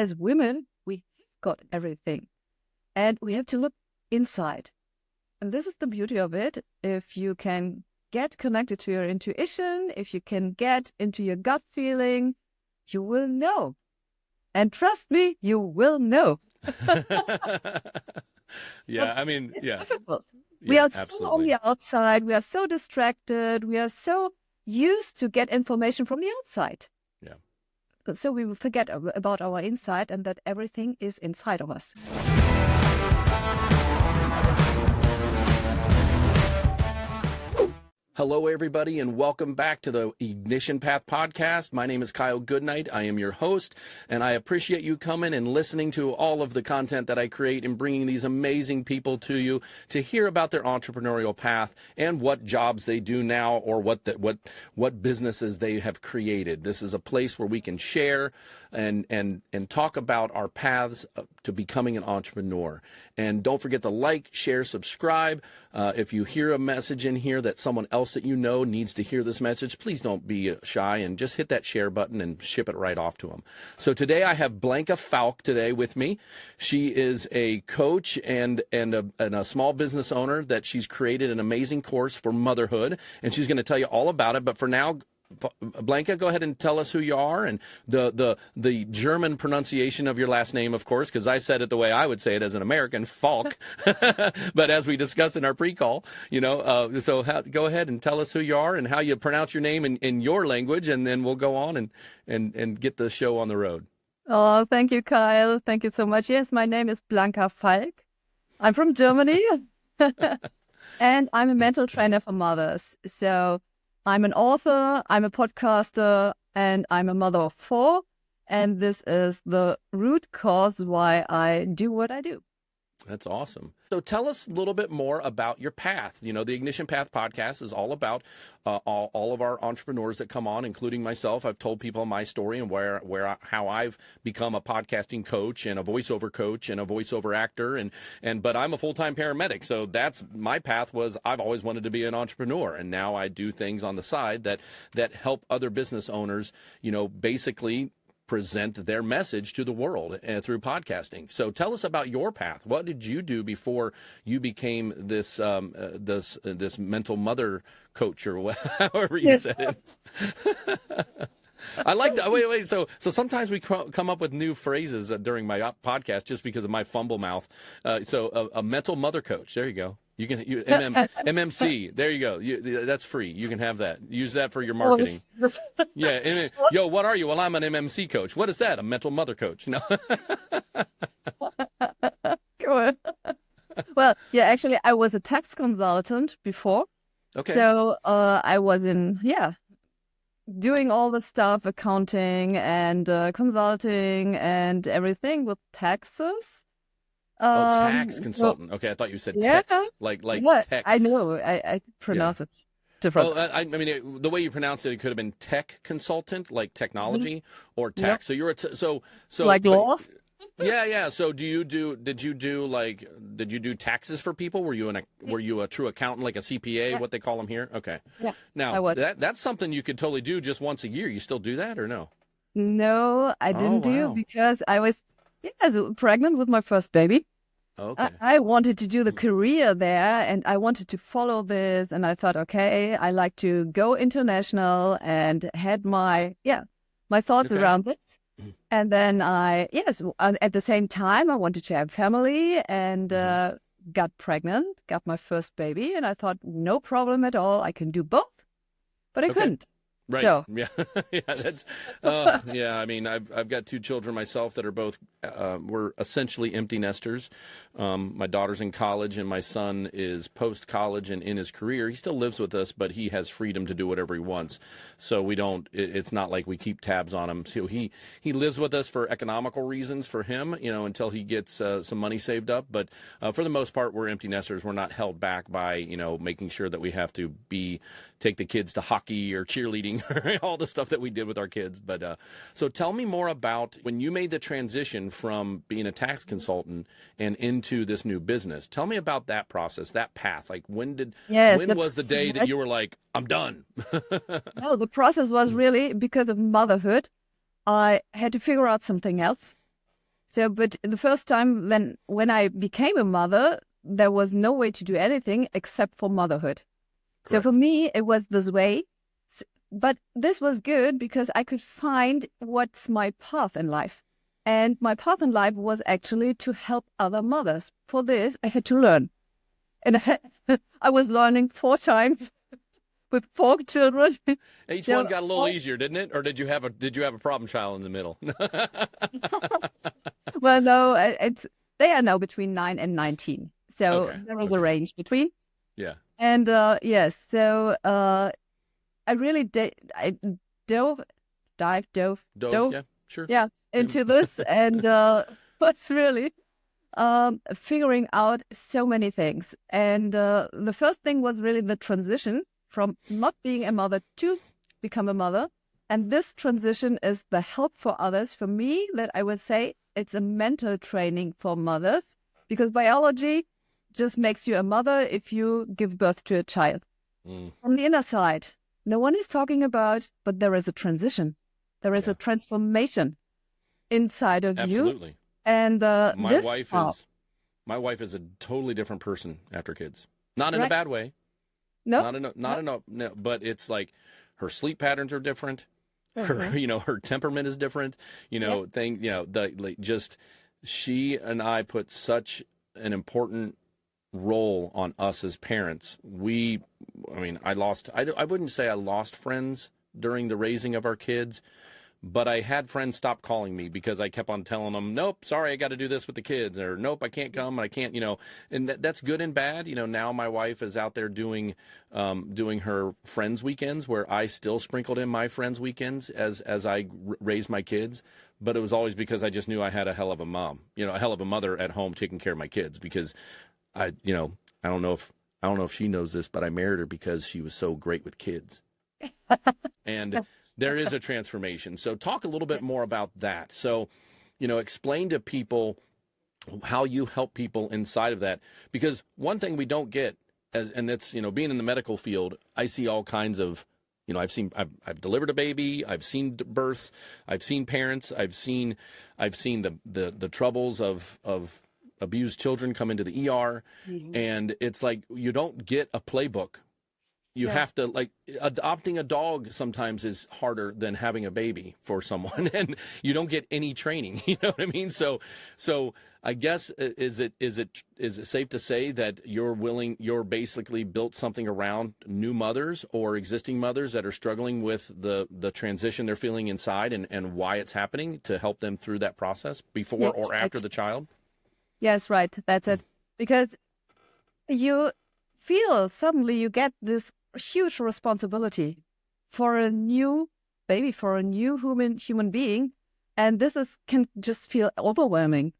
as women, we got everything and we have to look inside. And this is the beauty of it. If you can get connected to your intuition, if you can get into your gut feeling, you will know. And trust me, you will know. Yeah, But I mean, it's yeah, difficult. We yeah, are so on absolutely. the outside. We are so distracted. We are so used to get information from the outside. Yeah. So we will forget about our inside and that everything is inside of us. Hello, everybody, and welcome back to the Ignition Path podcast. My name is Kyle Goodknight. I am your host, and I appreciate you coming and listening to all of the content that I create and bringing these amazing people to you to hear about their entrepreneurial path and what jobs they do now or what businesses they have created. This is a place where we can share and talk about our paths to becoming an entrepreneur. And don't forget to like, share, subscribe. If you hear a message in here that someone else that you know needs to hear this message, please don't be shy and just hit that share button and ship it right off to them. So today I have Blanka Falk today with me. She is a coach and a small business owner that she's created an amazing course for motherhood, and she's going to tell you all about it. But for now, Blanka, go ahead and tell us who you are and the German pronunciation of your last name, of course, because I said it the way I would say it as an American, Falk. But as we discussed in our pre-call, go ahead and tell us who you are and how you pronounce your name in your language, and then we'll go on and get the show on the road. Oh, thank you, Kyle. Thank you so much. Yes, my name is Blanka Falk. I'm from Germany, and I'm a mental trainer for mothers. So I'm an author, I'm a podcaster, and I'm a mother of 4. And this is the root cause why I do what I do. That's awesome. So tell us a little bit more about your path. You know, the Ignition Path podcast is all about all of our entrepreneurs that come on, including myself. I've told people my story and how I've become a podcasting coach and a voiceover coach and a voiceover actor. But I'm a full-time paramedic. So that's my path. Was I've always wanted to be an entrepreneur. And now I do things on the side that help other business owners, basically present their message to the world through podcasting. So tell us about your path. What did you do before you became this mental mother coach, or however you said it? I like that. Wait. So sometimes we come up with new phrases during my podcast just because of my fumble mouth. So a mental mother coach. There you go. You can MMC. There you go. That's free. You can have that. Use that for your marketing. Yeah. Yo, what are you? Well, I'm an MMC coach. What is that? A mental mother coach. No. Cool. Well, yeah, actually, I was a tax consultant before. Okay. So I was doing all the stuff, accounting and consulting and everything with taxes. Tax consultant. Okay, I thought you said Yeah, text, like yeah, tech. I know. I pronounce it different. Well, I mean, the way you pronounce it, it could have been tech consultant, like technology, or tax. Yep. So you're so Like laws? Yeah. So did you do taxes for people? Were you a true accountant, like a CPA, Yeah. what they call them here? Okay. Yeah, I Now was. that's something you could totally do just once a year. You still do that or no? No, I Oh, didn't do wow. because I was so pregnant with my first baby. Okay. I wanted to do the career there and I wanted to follow this. And I thought, okay, I like to go international and had my thoughts Okay. around this. And then at the same time, I wanted to have family and got pregnant, got my first baby. And I thought, no problem at all. I can do both, but I Okay. couldn't. Right. So, Yeah. Yeah. That's. Yeah. I mean, I've got 2 children myself that are both we're essentially empty nesters. My daughter's in college, and my son is post college and in his career. He still lives with us, but he has freedom to do whatever he wants. So we don't. It's not like we keep tabs on him. So he lives with us for economical reasons for him, until he gets some money saved up. But for the most part, we're empty nesters. We're not held back by making sure that we have to take the kids to hockey or cheerleading or all the stuff that we did with our kids. But so tell me more about when you made the transition from being a tax consultant and into this new business. Tell me about that process, that path. Like when was the day that you were like, I'm done? no, the process was really because of motherhood. I had to figure out something else. So, but the first time when I became a mother, there was no way to do anything except for motherhood. So Correct. for me, it was this way. But this was good because I could find what's my path in life. And my path in life was actually to help other mothers. For this, I had to learn. And I was learning 4 times with 4 children. Each So, one got a little easier, didn't it? Or did you have a problem child in the middle? well, no, they are now between 9 and 19. So Okay. there is a Okay. range between. Yeah. And yes, so I really I dove, Dove. dove, Yeah. Sure. yeah, into this, and was really figuring out so many things. And the first thing was really the transition from not being a mother to become a mother. And this transition is the help for others. For me, that I would say it's a mental training for mothers, because biology just makes you a mother if you give birth to a child. Mm. On the inner side, no one is talking about, but there is a transition. There is Yeah. a transformation inside of you. Absolutely. And My this wife part, is my wife is a totally different person after kids. Not in a right? bad way. No? No, but it's like her sleep patterns are different. Her, Mhm. her temperament is different. Just she and I put such an important role on us as parents. I wouldn't say I lost friends during the raising of our kids, but I had friends stop calling me because I kept on telling them, nope, sorry, I got to do this with the kids, or nope, I can't come, I can't, and that's good and bad. Now my wife is out there doing her friends weekends, where I still sprinkled in my friends weekends as I raised my kids. But it was always because I just knew I had a hell of a mom, a hell of a mother at home taking care of my kids, because I don't know if she knows this, but I married her because she was so great with kids. And there is a transformation. So talk a little bit more about that. So, explain to people how you help people inside of that, because one thing we don't get, and that's, being in the medical field, I see all kinds of, I've delivered a baby, I've seen births, I've seen parents, I've seen the troubles of abused children come into the ER, and it's like you don't get a playbook. You have to, like, adopting a dog sometimes is harder than having a baby for someone, and you don't get any training. You know what I mean? So I guess is it safe to say that you're basically built something around new mothers or existing mothers that are struggling with the transition they're feeling inside, and why it's happening, to help them through that process before Yes, or after the child? yes, right. That's it. Because you feel suddenly you get this huge responsibility for a new baby, for a new human being, and can just feel overwhelming.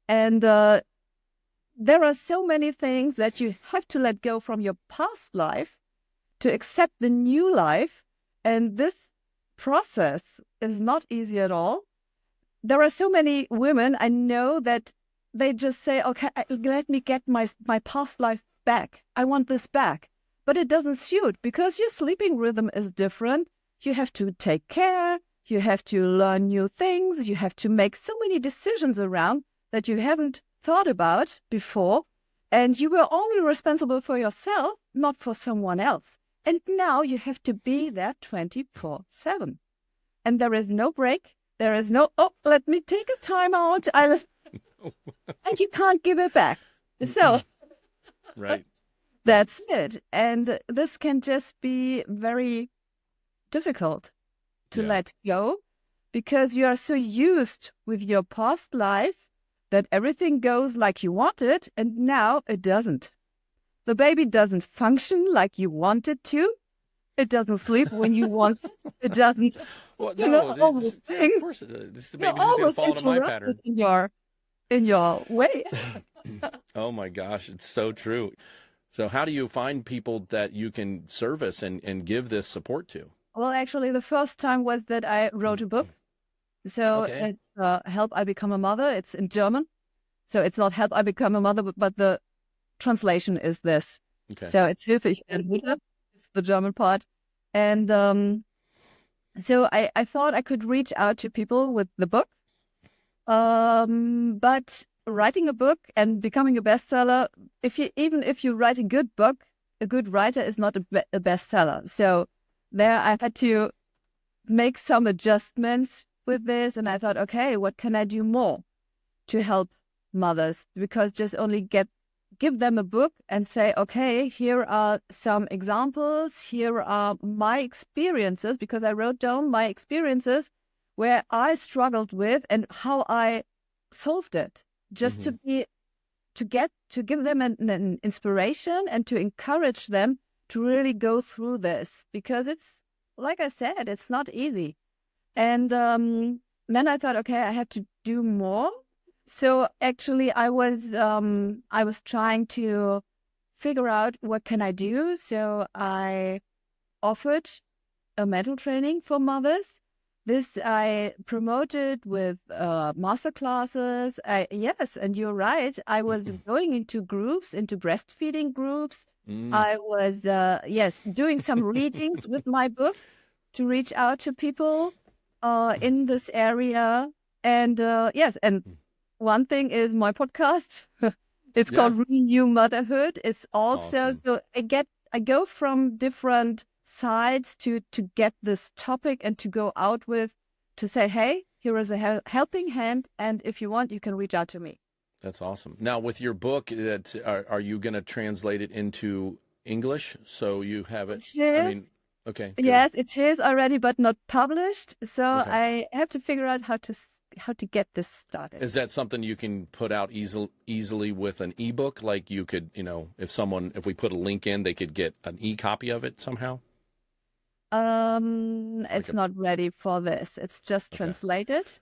And there are so many things that you have to let go from your past life to accept the new life, and this process is not easy at all. There are so many women I know that they just say, okay, let me get my past life back. I want this back. But it doesn't suit, because your sleeping rhythm is different. You have to take care. You have to learn new things. You have to make so many decisions around that you haven't thought about before. And you were only responsible for yourself, not for someone else. And now you have to be there 24/7. And there is no break. There is no, let me take a time out. And you can't give it back. So Right. that's it. And this can just be very difficult to Yeah. let go, because you are so used with your past life that everything goes like you want it, and now it doesn't. The baby doesn't function like you want it to. It doesn't sleep when you want it. It doesn't, Well, all these of things. course it is. The You're baby's just going to almost fall into my interrupted pattern. in your way. Oh my gosh, it's so true. So how do you find people that you can service and give this support to? Well, actually, the first time was that I wrote a book. So Okay. it's Help I Become a Mother. It's in German. So it's not Help I Become a Mother, but the translation is this. Okay. So it's Hilfe, ich werde Mutter. It's the German part. And so I thought I could reach out to people with the book But writing a book and becoming a bestseller, even if you write a good book, a good writer is not a bestseller. So there I had to make some adjustments with this, and I thought, okay, what can I do more to help mothers? Because just only give them a book and say, okay, here are some examples, here are my experiences, because I wrote down my experiences where I struggled with and how I solved it, just to give them an inspiration and to encourage them to really go through this, because it's, like I said, it's not easy. And then I thought, okay, I have to do more. So actually, I was trying to figure out what can I do. So I offered a mental training for mothers. This I promoted with master classes. Yes, and you're right. I was going into groups, into breastfeeding groups. I was, yes, doing some readings with my book to reach out to people in this area. And yes, and one thing is my podcast. It's called Renew Motherhood. It's also Awesome. so I go from different sides to get this topic and to go out with to say, hey, here is a helping hand, and if you want, you can reach out to me. That's awesome. Now, with your book, are you going to translate it into English so you have it? I mean, okay. Good. Yes, it is already, but not published. So Okay. I have to figure out how to get this started. Is that something you can put out easily with an ebook? Like you could, if we put a link in, they could get an e-copy of it somehow? It's not ready for this. It's just translated.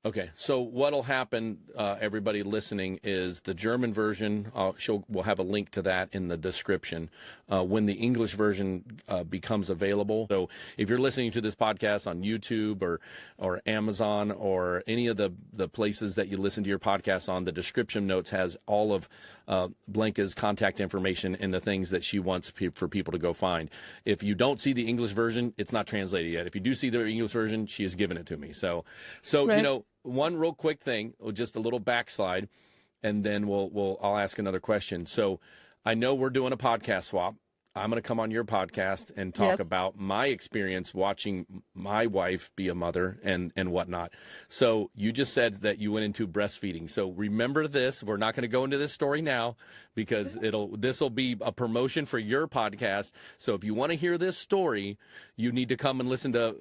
Okay, so what'll happen, everybody listening, is the German version, we'll have a link to that in the description when the English version becomes available. So if you're listening to this podcast on YouTube or Amazon or any of the places that you listen to your podcast on, the description notes has all of Blanka's contact information and the things that she wants for people to go find. If you don't see the English version, it's not translated yet. If you do see the English version, she has given it to me. So right. One real quick thing, just a little backslide, and then I'll ask another question. So I know we're doing a podcast swap. I'm going to come on your podcast and talk about my experience watching my wife be a mother and whatnot. So you just said that you went into breastfeeding. So remember this. We're not going to go into this story now because this will be a promotion for your podcast. So if you want to hear this story, you need to come and listen to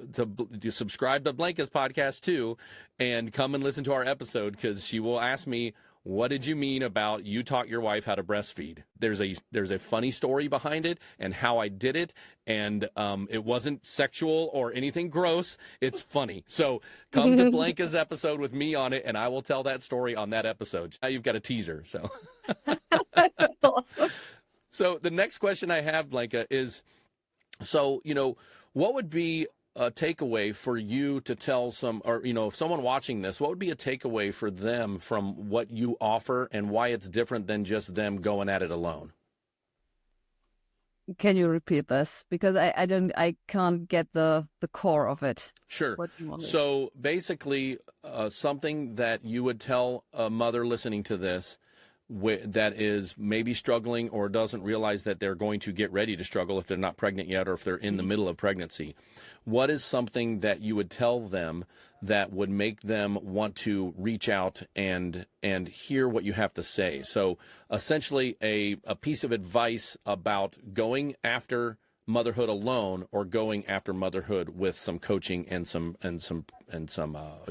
subscribe to Blanka's podcast too, and come and listen to our episode, because she will ask me, what did you mean about you taught your wife how to breastfeed? There's a funny story behind it and how I did it, and it wasn't sexual or anything gross. It's funny. So come to Blanka's episode with me on it, and I will tell that story on that episode. Now you've got a teaser. So, Awesome. So the next question I have, Blanka, is, what would be a takeaway for you to tell if someone watching this, what would be a takeaway for them from what you offer and why it's different than just them going at it alone? Can you repeat this? Because I can't get the core of it. Sure. What you want to So basically, something that you would tell a mother listening to this that is maybe struggling or doesn't realize that they're going to get ready to struggle if they're not pregnant yet or if they're in the middle of pregnancy. What is something that you would tell them that would make them want to reach out and hear what you have to say? So essentially a piece of advice about going after motherhood alone or going after motherhood with some coaching and some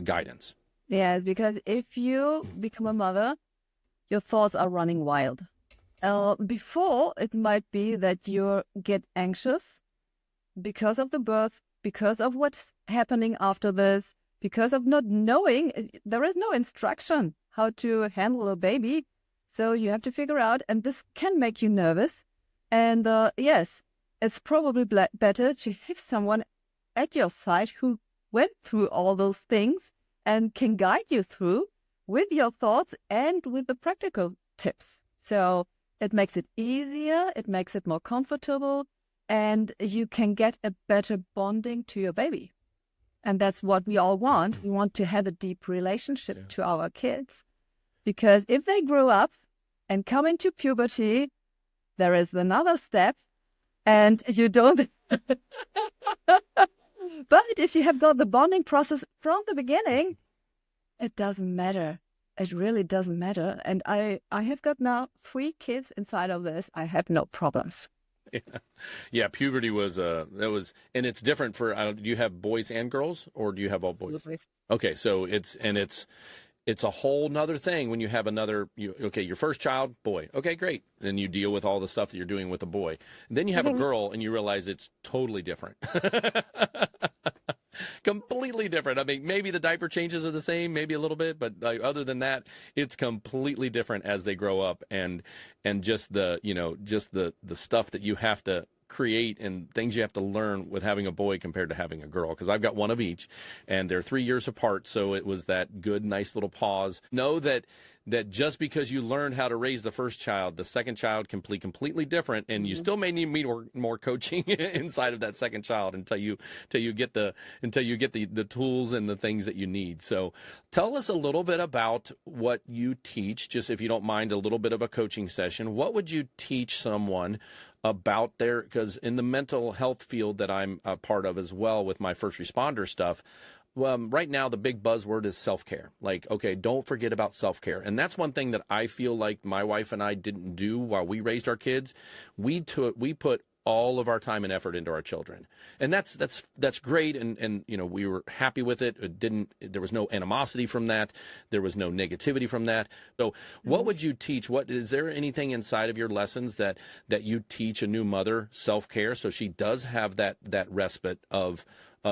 guidance. Yes, because if you become a mother, your thoughts are running wild. Before, it might be that you get anxious because of the birth, because of what's happening after this, because of not knowing. There is no instruction how to handle a baby. So you have to figure out, and this can make you nervous. And yes, it's probably better to have someone at your side who went through all those things and can guide you through with your thoughts and with the practical tips. So it makes it easier, it makes it more comfortable, and you can get a better bonding to your baby. And that's what we all want. We want to have a deep relationship to our kids. Because if they grow up and come into puberty, there is another step, and you don't. But if you have got the bonding process from the beginning, it doesn't matter. It really doesn't matter. And I have got now 3 kids inside of this. I have no problems. Yeah, puberty was and it's different for. Do you have boys and girls, or do you have all boys? Absolutely. Okay, so it's a whole nother thing when you have your first child, boy. Okay, great. Then you deal with all the stuff that you're doing with a boy. And then you have a girl and you realize it's totally different. Completely different. I mean, maybe the diaper changes are the same, maybe a little bit, but other than that, it's completely different as they grow up, and just the stuff that you have to create and things you have to learn with having a boy compared to having a girl, because I've got one of each and they're 3 years apart, so it was that good, nice little pause. Know that just because you learned how to raise the first child, the second child can be completely different, and you still may need more coaching inside of that second child until you get the tools and the things that you need. So tell us a little bit about what you teach, just if you don't mind a little bit of a coaching session. What would you teach someone about because in the mental health field that I'm a part of as well with my first responder stuff, right now the big buzzword is self-care. Like, okay, don't forget about self-care. And that's one thing that I feel like my wife and I didn't do while we raised our kids. We put all of our time and effort into our children. And that's great. And we were happy with it. There was no animosity from that. There was no negativity from that. So what would you teach? Is there anything inside of your lessons that you teach a new mother self-care, so she does have that respite of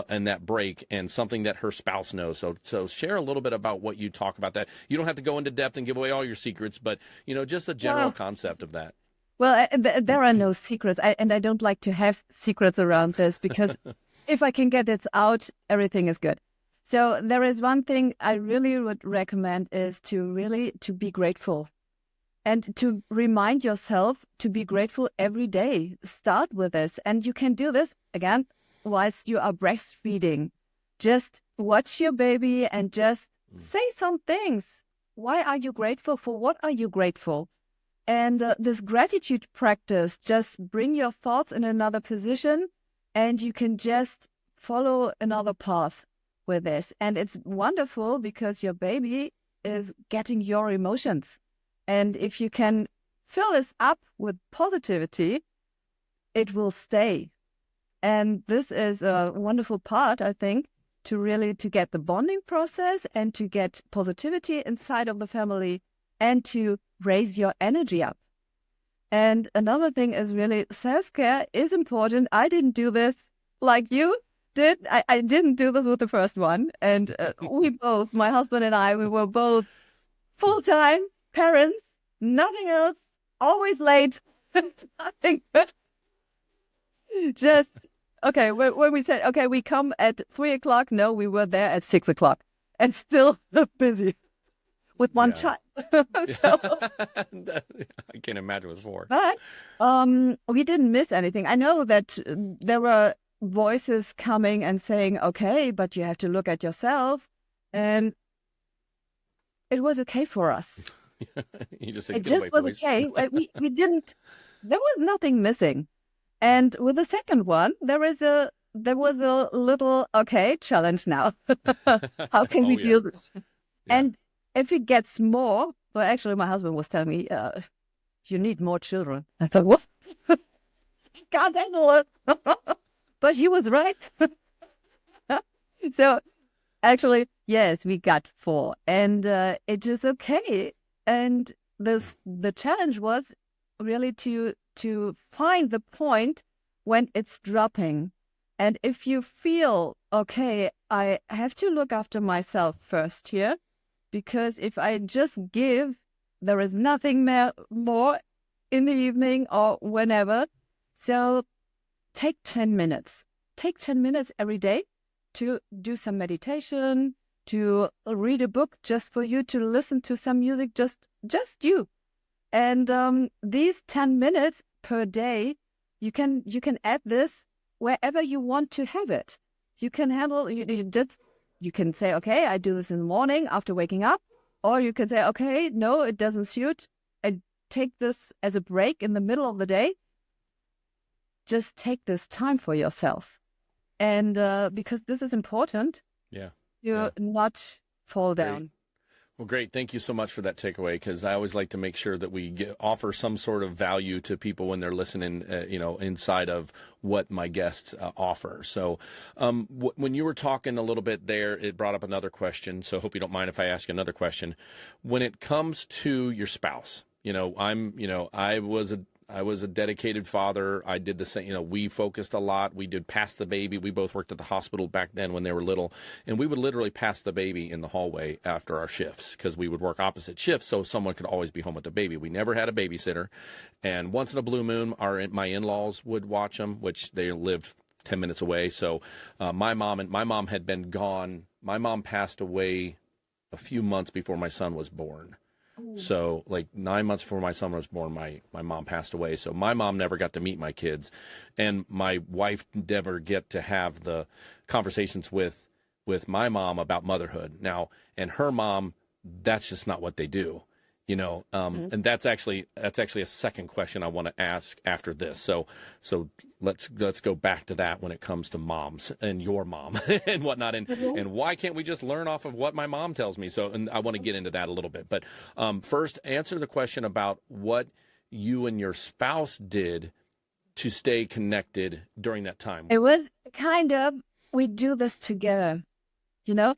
and that break, and something that her spouse knows? So share a little bit about what you talk about that. You don't have to go into depth and give away all your secrets, but just the general concept of that. Well, there are no secrets, and I don't like to have secrets around this, because if I can get it out, everything is good. So there is one thing I really would recommend, is to be grateful, and to remind yourself to be grateful every day. Start with this, and you can do this again whilst you are breastfeeding. Just watch your baby and just say some things. Why are you grateful? For what are you grateful? And this gratitude practice, just bring your thoughts in another position, and you can just follow another path with this. And it's wonderful because your baby is getting your emotions. And if you can fill this up with positivity, it will stay. And this is a wonderful part, I think, to get the bonding process and to get positivity inside of the family, and to raise your energy up. And another thing is really self-care is important. I didn't do this like you did. I didn't do this with the first one. And we both, my husband and I, we were both full-time parents, nothing else, always late. Nothing. Just, okay, when we said, okay, we come at 3:00, no, we were there at 6:00 and still busy with one child. So, I can't imagine with 4. but we didn't miss anything. I know that there were voices coming and saying, okay, but you have to look at yourself. And it was okay for us. You just said, It just was okay. We didn't, there was nothing missing. And with the second one, there was a little, okay, challenge now. How can we deal with this? Yeah. And if it gets more, well, actually, my husband was telling me, you need more children. I thought, what? Can't handle it. But he was right. So actually, yes, we got 4, and it is okay. And the challenge was really to find the point when it's dropping. And if you feel, okay, I have to look after myself first here, because if I just give, there is nothing more in the evening or whenever. So take 10 minutes. Take 10 minutes every day to do some meditation, to read a book just for you, to listen to some music, just you. And these 10 minutes per day, you can add this wherever you want to have it. You can handle, you can say, okay, I do this in the morning after waking up, or you can say, okay, no, it doesn't suit. I take this as a break in the middle of the day. Just take this time for yourself. And because this is important, you not fall down. Great. Well, great. Thank you so much for that takeaway, because I always like to make sure that we offer some sort of value to people when they're listening, inside of what my guests offer. So when you were talking a little bit there, it brought up another question. So I hope you don't mind if I ask another question. When it comes to your spouse, I was a dedicated father. I did the same. We focused a lot. We did pass the baby. We both worked at the hospital back then when they were little. And we would literally pass the baby in the hallway after our shifts, because we would work opposite shifts, so someone could always be home with the baby. We never had a babysitter. And once in a blue moon, my in-laws would watch them, which they lived 10 minutes away. So my mom had been gone. My mom passed away a few months before my son was born. So like 9 months before my son was born, my mom passed away. So my mom never got to meet my kids, and my wife never get to have the conversations with my mom about motherhood. Now, and her mom, that's just not what they do, and that's actually a second question I want to ask after this. So let's go back to that when it comes to moms and your mom and whatnot, and why can't we just learn off of what my mom tells me? So, and I want to get into that a little bit, but first answer the question about what you and your spouse did to stay connected during that time. It was kind of, we do this together, And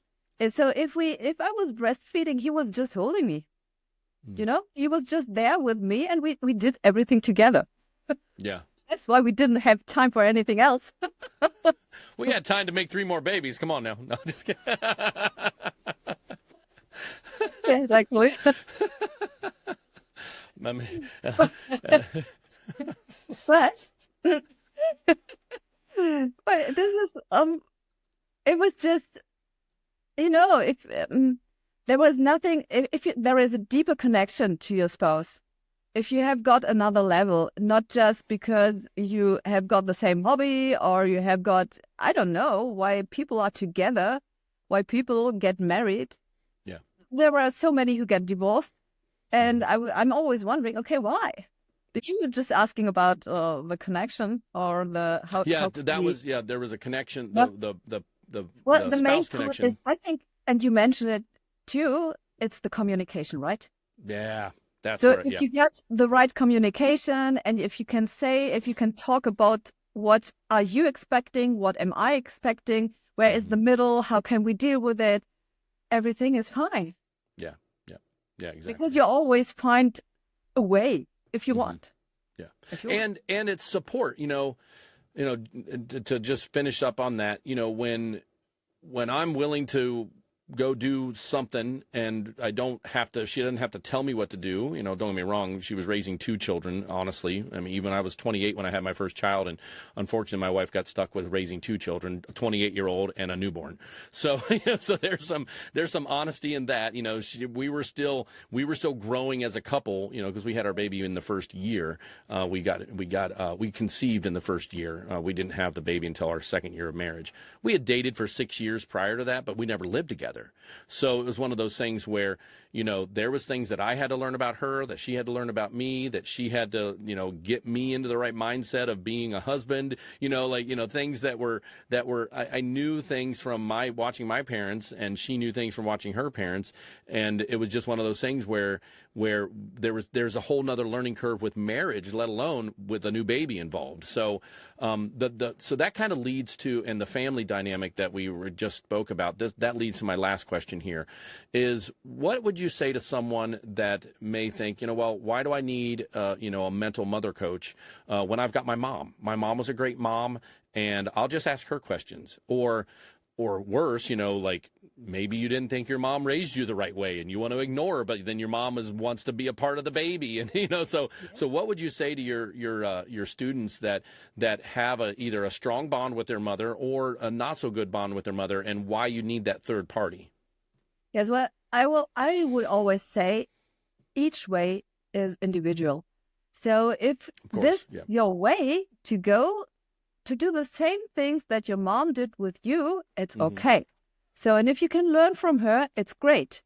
so if I was breastfeeding, he was just holding me. He was just there with me, and we did everything together. Yeah. That's why we didn't have time for anything else. We had time to make 3 more babies. Come on now. No, just kidding. Yeah, exactly. But this is it was just, if there was nothing, if there is a deeper connection to your spouse, if you have got another level, not just because you have got the same hobby, or you have got, I don't know, why people are together, why people get married. Yeah. There are so many who get divorced, and I'm always wondering, okay, why? If you were just asking about the connection or the how. Yeah, how there was a connection. Well, The the main spouse part connection is, I think, and you mentioned it too, it's the communication, right? Yeah, that's So right. if Yeah. you get the right communication, and if you can talk about what are you expecting, what am I expecting, where is the middle, how can we deal with it, everything is fine. Yeah, exactly. Because you always find a way if you want. Yeah. If you want. And it's support, to just finish up on that, when I'm willing to go do something, and she doesn't have to tell me what to do. Don't get me wrong. She was raising 2 children, honestly. I mean, even I was 28 when I had my first child, and unfortunately my wife got stuck with raising 2 children, a 28-year-old and a newborn. So, so there's some honesty in that. We were still growing as a couple, because we had our baby in the first year. We conceived in the first year. We didn't have the baby until our second year of marriage. We had dated for 6 years prior to that, but we never lived together. So it was one of those things where, there was things that I had to learn about her, that she had to learn about me, that she had to, get me into the right mindset of being a husband, things that were, I knew things from watching my parents, and she knew things from watching her parents. And it was just one of those things where there's a whole nother learning curve with marriage, let alone with a new baby involved. So, so that kind of leads to, and the family dynamic that we just spoke about, that leads to my last question here is, what would you say to someone that may think, well, why do I need, a mental mother coach when I've got my mom? My mom was a great mom, and I'll just ask her questions. Or worse, like maybe you didn't think your mom raised you the right way, and you want to ignore her, but then your mom wants to be a part of the baby, and so what would you say to your students that have either a strong bond with their mother or a not so good bond with their mother, and why you need that third party? Yes, well, I would always say each way is individual. So if this is your way to go, to do the same things that your mom did with you, it's Mm-hmm. okay. So, and if you can learn from her, it's great.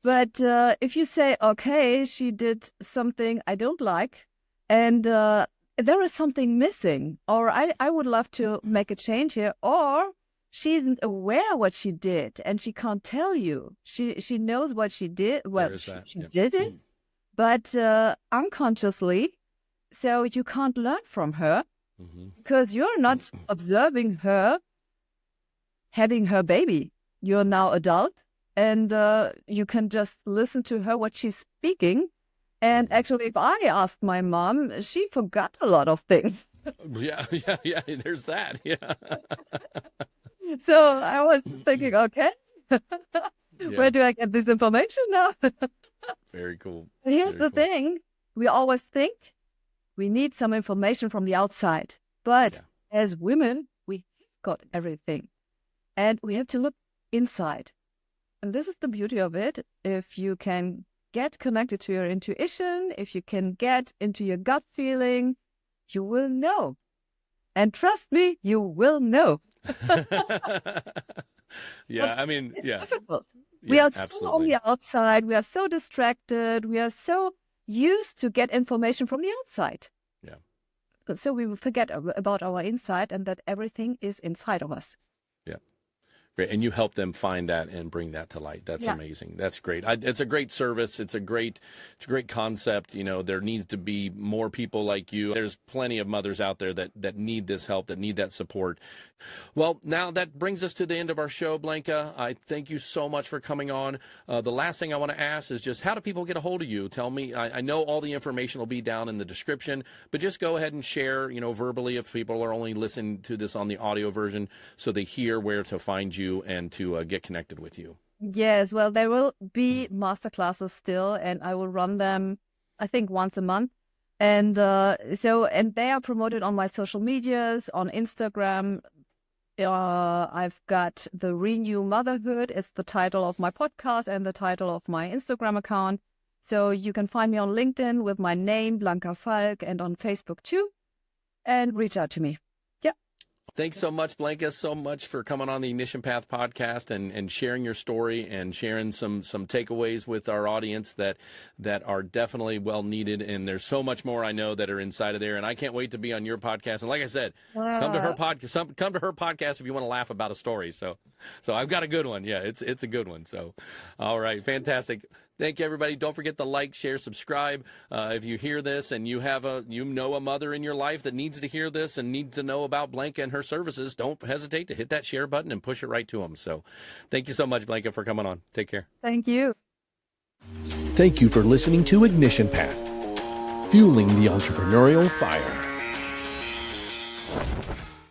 But if you say, okay, she did something I don't like, and there is something missing, or I would love to make a change here, or she isn't aware what she did and she can't tell you. She knows what she did. Well, There is that. she Yep. did it, but unconsciously, so you can't learn from her Mm-hmm. because you're not observing her having her baby. You're now adult, and you can just listen to her what she's speaking. And actually, if I asked my mom, she forgot a lot of things. Yeah, yeah. There's that. Yeah. So I was thinking, okay, where Yeah. do I get this information now? Very cool. Here's Very the cool. thing. We always think we need some information from the outside. But Yeah. as women, we got everything. And we have to look inside. And this is the beauty of it. If you can get connected to your intuition, if you can get into your gut feeling, you will know. And trust me, you will know. Yeah, But I mean, it's yeah. difficult. We Yeah, are so on absolutely. the outside. We are so distracted. We are so used to get information from the outside. Yeah. So we will forget about our inside and that everything is inside of us. Yeah. Great. And you help them find that and bring that to light. That's Yeah. amazing. That's great. It's a great service. It's a great concept. You know, there needs to be more people like you. There's plenty of mothers out there that need this help, that need that support. Well, now that brings us to the end of our show, Blanka. I thank you so much for coming on. The last thing I want to ask is just how do people get a hold of you? Tell me, I know all the information will be down in the description, but just go ahead and share, verbally if people are only listening to this on the audio version so they hear where to find you and to get connected with you. Yes, well, there will be masterclasses still, and I will run them, I think, once a month. And and they are promoted on my social medias, on Instagram. I've got the Renew Motherhood is the title of my podcast and the title of my Instagram account. So you can find me on LinkedIn with my name, Blanka Falk, and on Facebook too, and reach out to me. Yeah. Thanks so much, Blanka, so much for coming on the Ignition Path podcast and sharing your story and sharing some takeaways with our audience that are definitely well needed. And there's so much more I know that are inside of there. And I can't wait to be on your podcast. And like I said, come to her podcast. Come to her podcast if you want to laugh about a story. So I've got a good one. Yeah, it's a good one. So, all right, fantastic. Thank you, everybody. Don't forget to like, share, subscribe. If you hear this and you know a mother in your life that needs to hear this and needs to know about Blanka and her services, don't hesitate to hit that share button and push it right to them. So thank you so much, Blanka, for coming on. Take care. Thank you. Thank you for listening to Ignition Path, fueling the entrepreneurial fire.